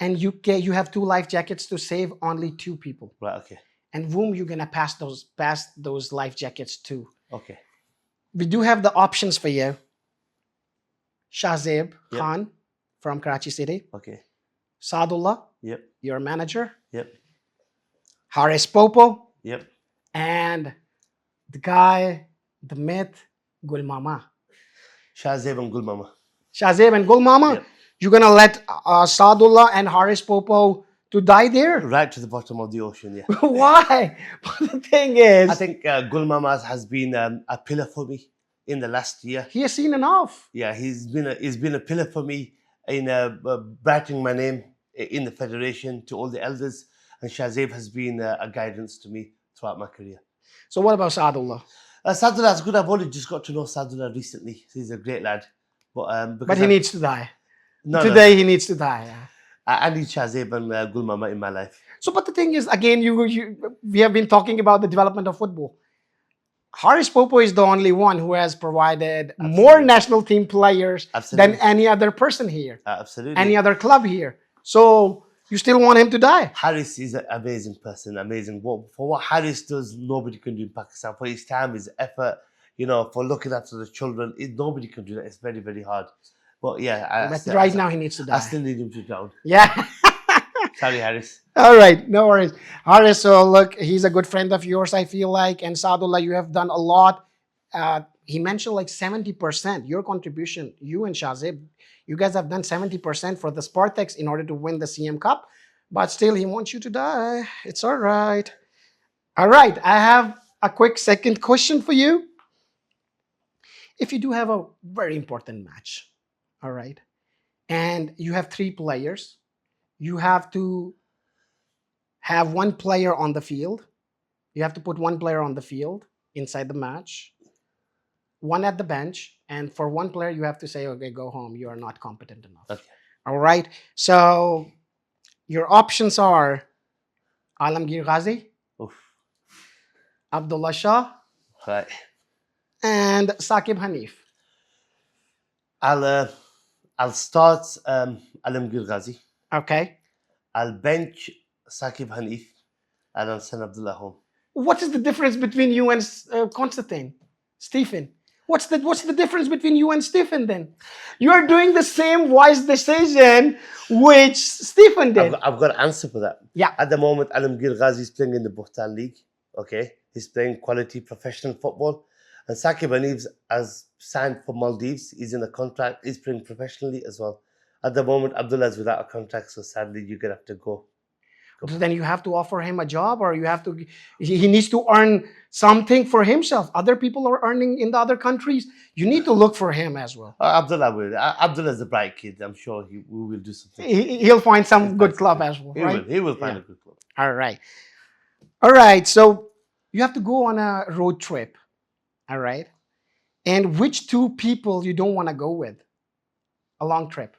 And you have 2 life jackets to save only 2 people. Right, okay. And whom you gonna pass those life jackets to? Okay. We do have the options for you. Shahzeb Yep. Khan from Karachi City. Okay. Saadullah, Yep. your manager. Yep. Haris Popo. Yep. And the guy, the myth, Gul Mama. Shahzeb and Gulmama. Shahzeb and Gul Mama. Yep. You're gonna let Saadullah and Haris Popo to die there? Right to the bottom of the ocean, yeah. Why? But the thing is, I think Gulmama has been a pillar for me in the last year. he has seen enough. Yeah, he's been a pillar for me in brightening my name in the federation to all the elders, and Shahzeb has been a guidance to me throughout my career. So what about Saadullah? Sadullah's good. I've only just got to know Sadullah recently. He's a great lad, But he needs to die. no, Today he needs to die. Yeah. I need Shahzeb and Gulmama in my life. So, but the thing is, again, we have been talking about the development of football. Haris Popo is the only one who has provided more national team players than any other person here, Absolutely. any other club here. So you still want him to die? Haris is an amazing person, amazing. For what Haris does, nobody can do in Pakistan. For his time, his effort, for looking after the children, nobody can do that. It's very, very hard. But yeah, Right now he needs to die. I still need him to drown. Yeah. Sorry, Haris. All right, no worries. Haris, so look, he's a good friend of yours, I feel like. And Saadullah, you have done a lot. He mentioned like 70%, your contribution, you and Shahzeb, you guys have done 70% for the Spartex in order to win the CM Cup. But still, he wants you to die. It's all right. All right, I have a quick second question for you. If you do have a very important match, all right, and you have 3 players, you have to have 1 player on the field. You have to put 1 player on the field inside the match, 1 at the bench, and for 1 player, you have to say, okay, go home. You are not competent enough. Okay. All right. So your options are Alamgir Ghazi, Oof. Abdullah Shah, Right. and Saqib Hanif. I'll start Alamgir Ghazi. Okay. I'll bench Saqib Hanif, and I'll send Abdullah home. What is the difference between you and Constantine, Stephen? What's the difference between you and Stephen then? You are doing the same wise decision which Stephen did. I've got an answer for that. Yeah. At the moment, Alamgir Ghazi is playing in the Buhtan League. Okay. He's playing quality professional football. And Saqib Hanif has signed for Maldives. He's in a contract. He's playing professionally as well. At the moment, Abdullah is without a contract, so sadly, you're going to have to go. So then you have to offer him a job, or you have to, he needs to earn something for himself. Other people are earning in the other countries. You need to look for him as well. Abdullah will. Abdullah's a bright kid. I'm sure we will do something. He'll find some good club as well, right? He will find a good club. All right. All right. So you have to go on a road trip. All right. And which 2 people you don't want to go with? A long trip.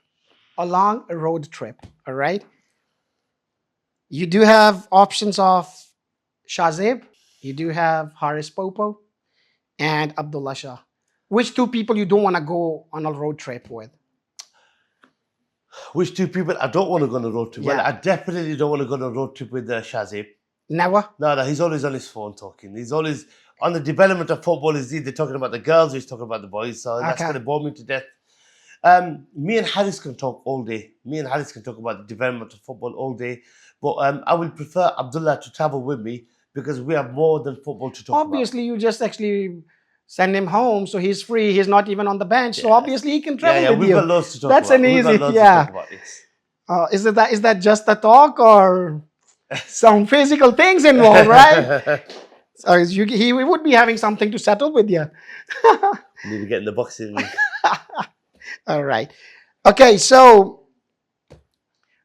A long road trip. All right. You do have options of Shahzeb. You do have Haris Popo and Abdullah Shah. Which 2 people you don't want to go on a road trip with? Which 2 people I don't want to go on a road trip? Well, Yeah. I definitely don't want to go on a road trip with Shahzeb. Never? No, he's always on his phone talking. He's always on the development of football. He's either talking about the girls or he's talking about the boys. So that's Okay. going to bore me to death. Me and Haris can talk all day. Me and Haris can talk about the development of football all day. But I will prefer Abdullah to travel with me because we have more than football to talk Obviously, you just actually send him home, so he's free. He's not even on the bench, so Yeah. obviously he can about. travel with we've you. got loads to talk That's about. an We've got easy- loads yeah. to talk about, yes. Is that just a talk or some physical things involved, right? So he would be having something to settle with you. Need to get in the boxing ring. All right. Okay, so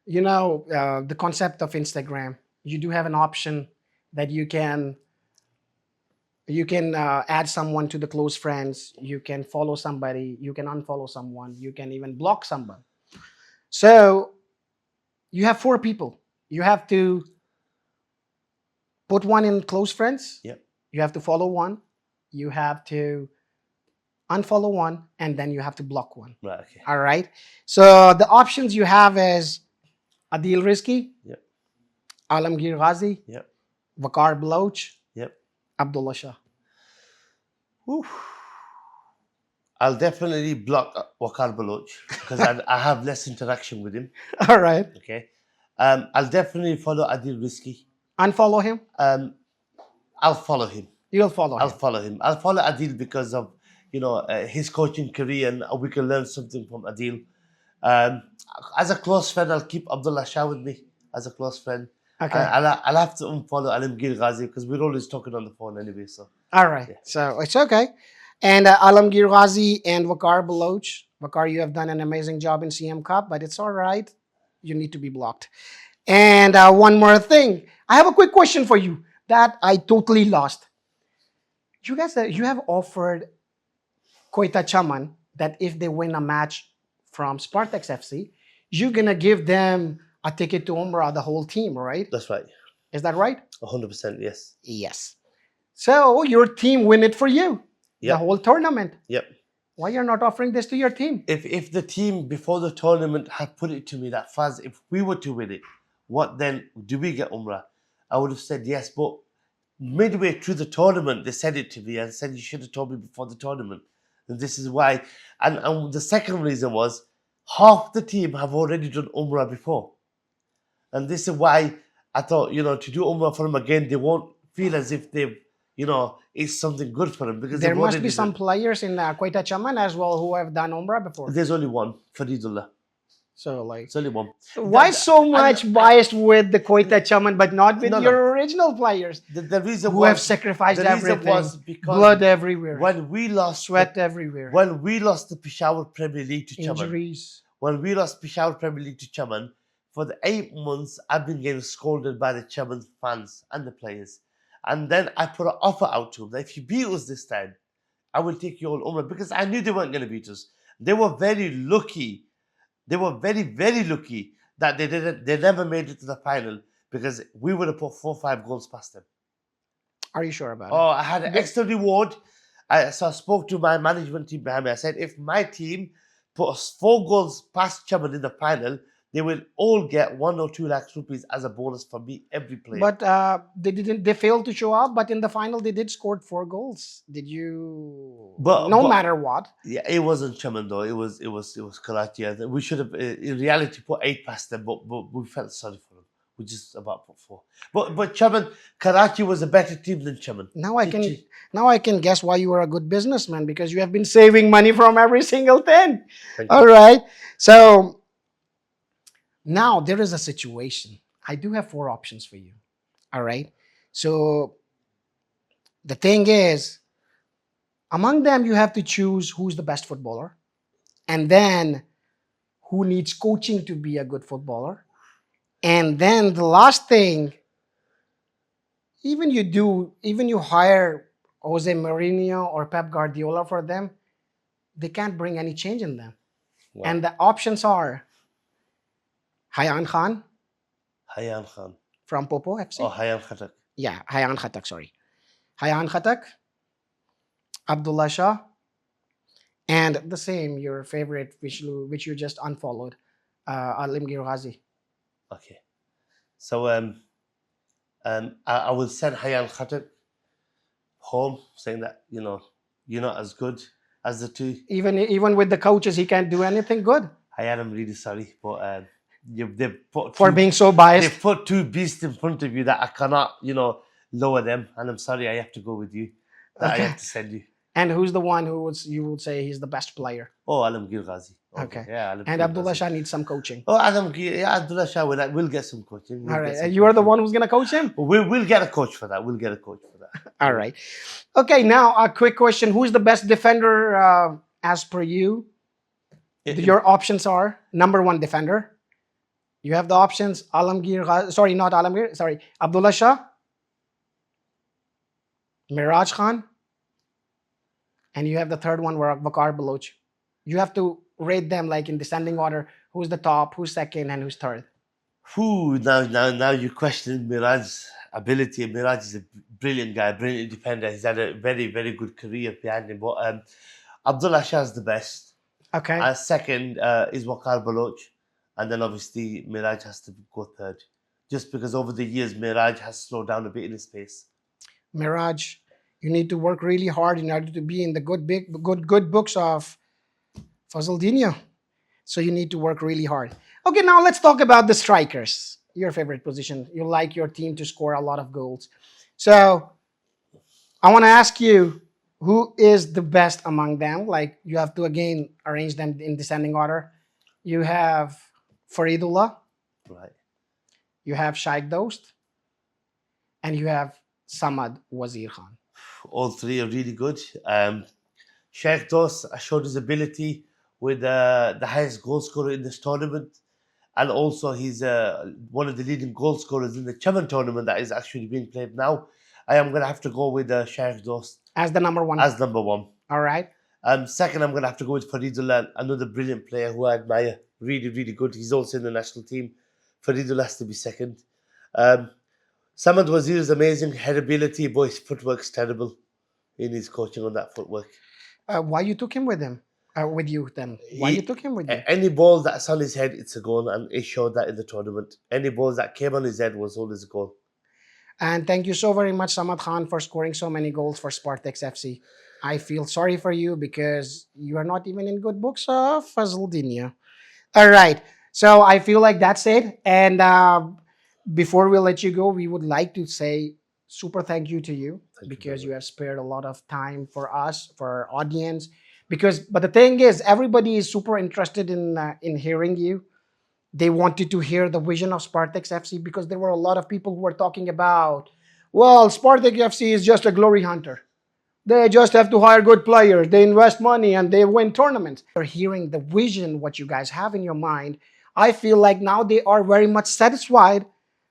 the concept of Instagram. You do have an option that you can add someone to the close friends. You can follow somebody. You can unfollow someone. You can even block someone. So you have four people. You have to put one in close friends. Yep. You have to follow one. You have to unfollow one, and then you have to block one. Right. Okay. All right. So the options you have is Adil Rizki, Yep. Alamgir Ghazi, Yep. Vakar Baloch, Yep. Abdullah Shah. Whew. I'll definitely block Wakar Baloch because I have less interaction with him. All right. Okay. I'll definitely follow Adil Rizki. Unfollow him. I'll follow him. You'll follow I'll him. follow him. I'll follow Adil because of his coaching career, and we can learn something from Adil. As a close friend, I'll keep Abdullah Shah with me as a close friend. Okay. I'll have to unfollow Alamgir Ghazi because we're always talking on the phone anyway. So All right. Yeah. So it's okay. And Alamgir Ghazi and Vakar Baloch. Vakar, you have done an amazing job in CM Cup, but it's all right. You need to be blocked. And one more thing. I have a quick question for you that I totally lost. You guys, you have offered Koita Chaman that if they win a match from Spartak FC, you're going to give them a ticket to Umrah, the whole team, right? that's right. Is that right? 100%. Yes. Yes. So your team win it for you, the Yep. whole tournament. Yep. Why you're not offering this to your team? If the team before the tournament had put it to me that Faz, if we were to win it, what then do we get Umrah? I would have said yes, but midway through the tournament, they said it to me and said you should have told me before the tournament. And this is why. And the second reason was half the team have already done Umrah before. And this is why I thought, to do Umrah for them again, they won't feel as if they've, it's something good for them. Because There they've must already be some done- players in Koita Chaman as well who have done Umrah before. There's only one, Faridullah. So like, It's only one. why so much biased with the Koita Chaman but not with No, no. your original players The reason who was, have sacrificed the reason everything, was because blood everywhere, when we lost sweat everywhere, when we lost the Peshawar Premier League to Chaman, injuries. when we lost Peshawar Premier League to Chaman, for the 8 months I've been getting scolded by the Chaman fans and the players. And then I put an offer out to them that if you beat us this time, I will take you all Umrah because I knew they weren't going to beat us. They were very lucky. They were very, very lucky that they never made it to the final because we would have put 4 or 5 goals past them. Are you sure about it? Oh, I had an extra reward. So I spoke to my management team behind me. I said, if my team put us 4 goals past Chaman in the final, they will all get 1 or 2 lakhs rupees as a bonus for me, every player. But they failed to show up. But in the final, they did scored 4 goals. Did you? No matter what. Yeah, it wasn't Chaman though. It was Karachi. We should have, in reality, put 8 past them, but we felt sorry for them. We just about put 4. But Chaman, Karachi was a better team than Chaman. Now I can guess why you are a good businessman, because you have been saving money from every single thing. All right. So now there is a situation. I do have 4 options for you. All right. So the thing is, among them, you have to choose who's the best footballer, and then who needs coaching to be a good footballer. And then the last thing, even you hire Jose Mourinho or Pep Guardiola for them, they can't bring any change in them. Wow. And the options are Hayan Khan from Popo FC. Oh, Hayan Khatak. Yeah, Hayan Khatak, sorry. Hayan Khatak, Abdullah Shah, and the same, your favorite, which you just unfollowed, Alimgir Ghazi. Okay. So I will send Hayan Khatak home, saying that you're not as good as the 2. Even with the coaches, he can't do anything good. Hayan, I'm really sorry, but they've put For being so biased. They've put 2 beasts in front of you that I cannot lower them, and I'm sorry, I have to go with you. That Okay. I have to send you. And who's the one you would say he's the best player? Oh, Alamgir Ghazi. Okay. Yeah, And Abdullah Shah needs some coaching. Oh, Abdullah Shah, we'll get some coaching. All right. You are the one who's going to coach him? We'll get a coach for that. All right. Okay, now a quick question. Who's the best defender as per you? Your options are number 1 defender, You have the options Alamgir, sorry, not Alamgir, sorry, Abdullah Shah, Miraj Khan, and you have the third one, Waqar Baloch. You have to rate them like in descending order. Who's the top, who's second, and who's third? Who now you question Miraj's ability. Miraj is a brilliant guy, brilliant defender. He's had a very, very good career behind him. But Abdullah Shah is the best. Okay. Second is Waqar Baloch. And then obviously Miraj has to go third. Just because over the years Miraj has slowed down a bit in his pace. Miraj, you need to work really hard in order to be in the good books of Fazaldinhioes. So you need to work really hard. Okay, now let's talk about the strikers. Your favorite position. You like your team to score a lot of goals. So I want to ask you, who is the best among them? Like you have to again arrange them in descending order. You have Faridullah, Right. you have Shaikh Dost, and you have Samad Wazir Khan. All three are really good. Sheikh Dost showed his ability with the highest goal scorer in this tournament. And also he's one of the leading goal scorers in the Chavan tournament that is actually being played now. I am going to have to go with Sheikh Dost As the number one. as number one. All right. Second, I'm going to have to go with Faridullah, another brilliant player who I admire. Really, really good. He's also in the national team. Faridullah has to be second. Samad Wazir is amazing. Head ability, but his footwork's terrible in his coaching on that footwork. Why you took him with him? With you then? Why you took him with you? Any ball that's on his head, it's a goal, and he showed that in the tournament. Any balls that came on his head was always a goal. And thank you so very much, Samad Khan, for scoring so many goals for Spartex FC. I feel sorry for you because you are not even in good books of Fazaldinhioes. All right. So I feel like that's it. And before we let you go, we would like to say super thank you to you because you have spared a lot of time for us, for our audience. But the thing is, everybody is super interested in hearing you. They wanted to hear the vision of Spartex FC because there were a lot of people who were talking about, well, Spartex FC is just a glory hunter. They just have to hire good players. They invest money and they win tournaments. They're hearing the vision, what you guys have in your mind. I feel like now they are very much satisfied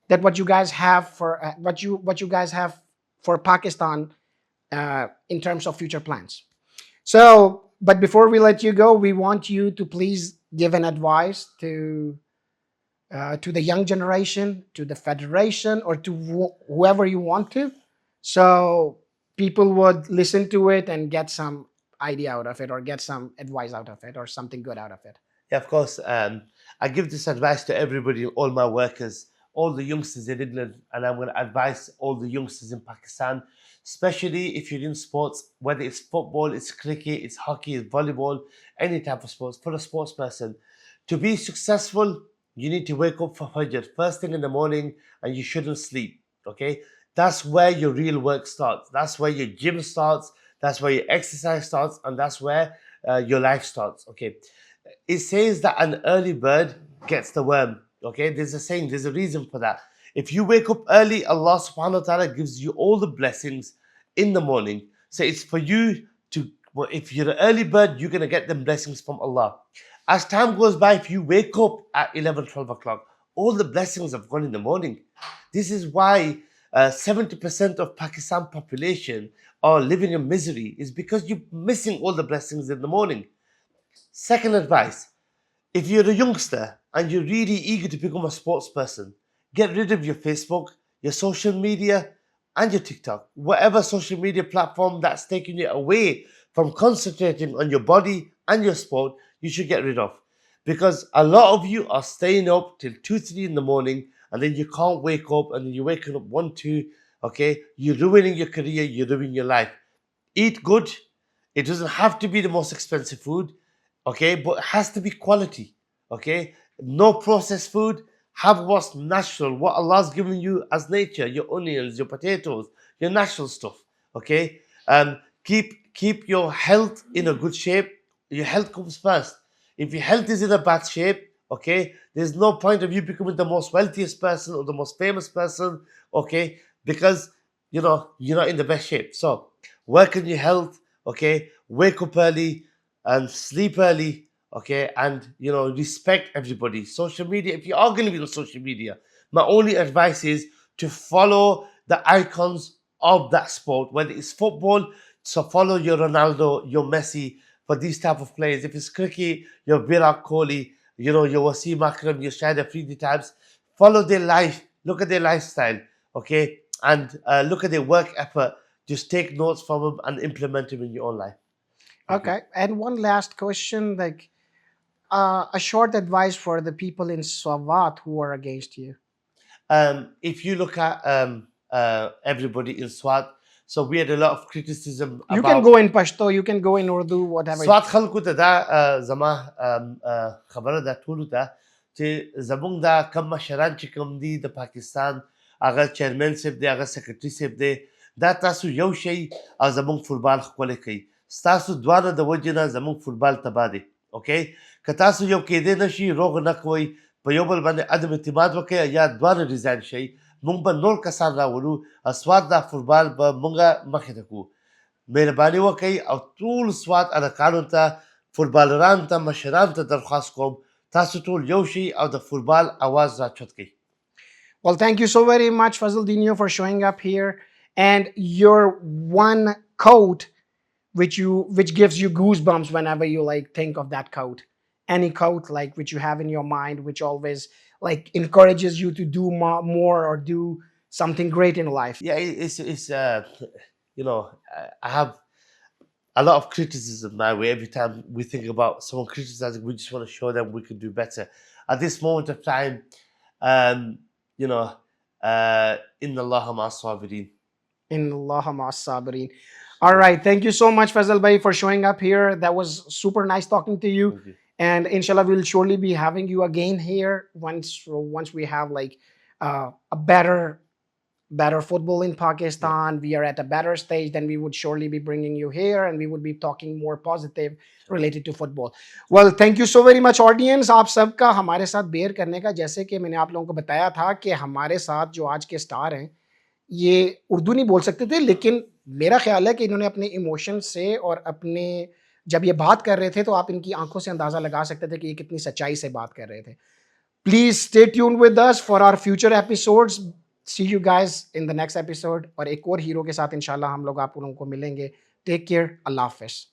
that what you guys have for what you guys have for Pakistan in terms of future plans. So, but before we let you go, we want you to please give an advice to the young generation, to the federation, or to whoever you want to. So people would listen to it and get some idea out of it, or get some advice out of it, or something good out of it. Yeah, of course. I give this advice to everybody, all my workers, all the youngsters in England, and I'm going to advise all the youngsters in Pakistan, especially if you're in sports, whether it's football, it's cricket, it's hockey, it's volleyball, any type of sports, for a sports person. To be successful, you need to wake up for Fajr first thing in the morning, and you shouldn't sleep, okay? That's where your real work starts. That's where your gym starts. That's where your exercise starts, and that's where your life starts, okay? It says that an early bird gets the worm, okay? There's a saying, there's a reason for that. If you wake up early, Allah subhanahu wa ta'ala gives you all the blessings in the morning. So it's for you to, well, if you're an early bird, you're going to get them blessings from Allah. As time goes by, if you wake up at 11, 12 o'clock, all the blessings have gone in the morning. This is why 70% of Pakistan population are living in misery, is because you're missing all the blessings in the morning. Second advice, if you're a youngster and you're really eager to become a sports person, get rid of your Facebook, your social media, and your TikTok. Whatever social media platform that's taking you away from concentrating on your body and your sport, you should get rid of. Because a lot of you are staying up till 2, 3 in the morning, and then you can't wake up, and then you're waking up 1, 2, okay? You're ruining your career, you're ruining your life. Eat good. It doesn't have to be the most expensive food, okay? But it has to be quality, okay? No processed food. Have what's natural, what Allah's given you as nature, your onions, your potatoes, your natural stuff, okay? Keep your health in a good shape. Your health comes first. If your health is in a bad shape, okay, there's no point of you becoming the most wealthiest person or the most famous person, okay, because, you know, you're not in the best shape. So work on your health, okay, wake up early and sleep early, okay, and respect everybody. Social media, if you are going to be on social media, my only advice is to follow the icons of that sport, whether it's football, so follow your Ronaldo, your Messi, for these type of players. If it's cricket, your Virat Kohli, your Wasim Akram, your Shahid Afridi types. Follow their life, look at their lifestyle, okay, and look at their work effort. Just take notes from them and implement them in your own life. Thank you. Okay. And one last question, like a short advice for the people in Swat who are against you. If you look at everybody in SWAT, so we had a lot of criticism You can about go in Pashto, you can go in Urdu, whatever. SWAT خلکو ته دا زما خبره ده ټولو ته چې زمونږ دا کم مشران چې کوم دي د پاکستان هغه چیرمن صاحب دی هغه سیکرټري صاحب دی دا تاسو یو شی او زمونږ فوټبال ښکلی کوي ستاسو دواړه د وجې نه زمونږ فوټبال تباه دی اوکې که تاسو یو کېدی نه شي روغ نه کوئ په یو بل باندې عدم اعتماد وکړئ یا دواړه ډیزاین شئ مونږ به نور کسان راولو او سوات دا فوټبال به مونږه مخې ته کړو مهرباني وکړئ او ټول سوات هلکانو ته فوټبالرانو ته مشرانو ته درخواست کوم تاسو ټول یو شئ او د فوټبال اواز راچت کړئ. Well, thank you so very much, Fazaldinho, for showing up here. And your one quote, which gives you goosebumps whenever you like think of that quote. Any quote like which you have in your mind, which always like encourages you to do more or do something great in life. Yeah, it's I have a lot of criticism my way. Every time we think about someone criticizing, we just want to show them we can do better. At this moment of time, Inna Allah ma sabirin. In Allah Sabirin. All right. Thank you so much, Fazal Bhai, for showing up here. That was super nice talking to you. Thank you. And inshallah, we'll surely be having you again here once we have like a better football in Pakistan. We are at a better stage, then we would surely be bringing you here and we would be talking more positive related to football. Well, thank you so very much, audience. आप सबका हमारे साथ bear करने का, जैसे कि मैंने आप लोगों को बताया था कि हमारे साथ जो आज के स्टार हैं ये उर्दू नहीं बोल सकते थे, लेकिन मेरा ख्याल है कि इन्होंने अपने इमोशन से और अपने जब ये बात कर रहे थे तो आप इनकी आंखों से अंदाज़ा लगा सकते थे कि ये कितनी सच्चाई से बात कर रहे थे. Please stay tuned with us for our future episodes. See you guys in the next episode. और एक और हीरो के साथ इंशाल्लाह हम लोग आप लोगों को मिलेंगे. Take care. Allah Hafiz.